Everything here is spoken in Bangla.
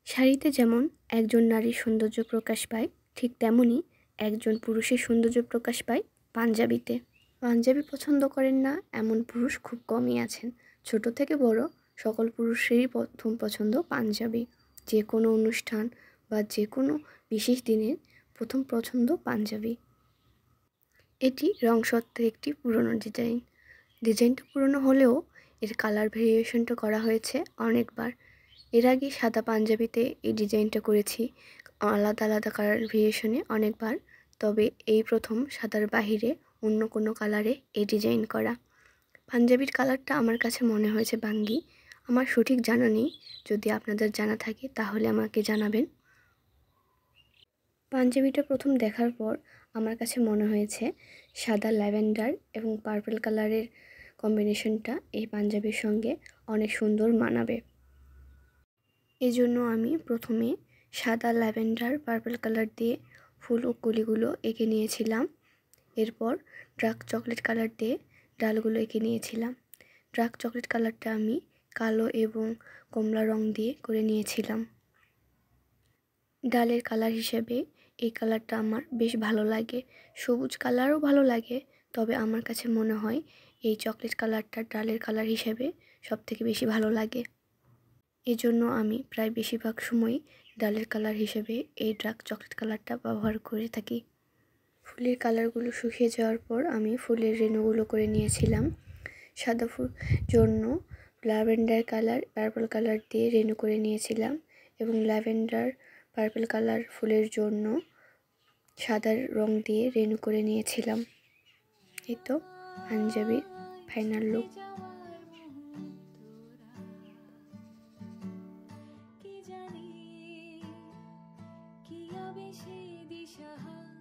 শাড়িতে যেমন একজন নারীর সৌন্দর্য প্রকাশ পায়, ঠিক তেমনই একজন পুরুষের সৌন্দর্য প্রকাশ পায় পাঞ্জাবিতে। পাঞ্জাবি পছন্দ করেন না এমন পুরুষ খুব কমই আছেন। ছোট থেকে বড় সকল পুরুষেরই প্রথম পছন্দ পাঞ্জাবি। যে কোনো অনুষ্ঠান বা যে কোনো বিশেষ দিনের প্রথম পছন্দ পাঞ্জাবি। এটি রংসত্ত্বের একটি পুরনো ডিজাইন। ডিজাইনটা পুরনো হলেও এর কালার ভেরিয়েশনটা করা হয়েছে অনেকবার। এর আগে সাদা পাঞ্জাবিতে এই ডিজাইনটা করেছি আলাদা আলাদা কালার ভেরিয়েশনে অনেকবার, তবে এই প্রথম সাদার বাহিরে অন্য কোনো কালারে এই ডিজাইন করা। পাঞ্জাবির কালারটা আমার কাছে মনে হয়েছে বাঙ্গি। আমার সঠিক জানা নেই, যদি আপনাদের জানা থাকে তাহলে আমাকে জানাবেন। পাঞ্জাবিটা প্রথম দেখার পর আমার কাছে মনে হয়েছে সাদা ল্যাভেন্ডার এবং পার্পল কালারের কম্বিনেশনটা এই পাঞ্জাবির সঙ্গে অনেক সুন্দর মানাবে। এজন্য আমি প্রথমে সাদা ল্যাভেন্ডার পার্পল কালার দিয়ে ফুল ও কলিগুলো এঁকে নিয়েছিলাম। এরপর ডার্ক চকলেট কালার দিয়ে ডালগুলো এঁকে নিয়েছিলাম। ডার্ক চকলেট কালারটা আমি কালো এবং কমলা রং দিয়ে করে নিয়েছিলাম। ডালের কালার হিসেবে এই কালারটা আমার বেশ ভালো লাগে। সবুজ কালারও ভালো লাগে, তবে আমার কাছে মনে হয় এই চকলেট কালারটা ডালের কালার হিসেবে সবথেকে বেশি ভালো লাগে। এজন্য আমি প্রায় বেশিরভাগ সময়ই ডালের কালার হিসেবে এই ডার্ক চকলেট কালারটা ব্যবহার করে থাকি। ফুলের কালারগুলো শুকিয়ে যাওয়ার পর আমি ফুলের রেণুগুলো করে নিয়েছিলাম। সাদা ফুল জন্য ল্যাভেন্ডার কালার পার্পল কালার দিয়ে রেণু করে নিয়েছিলাম এবং ল্যাভেন্ডার পার্পল কালার ফুলের জন্য সাদা রং দিয়ে রেণু করে নিয়েছিলাম। এই তো পাঞ্জাবির ফাইনাল লুক। কি জানি কি আবেশে দিশাহারা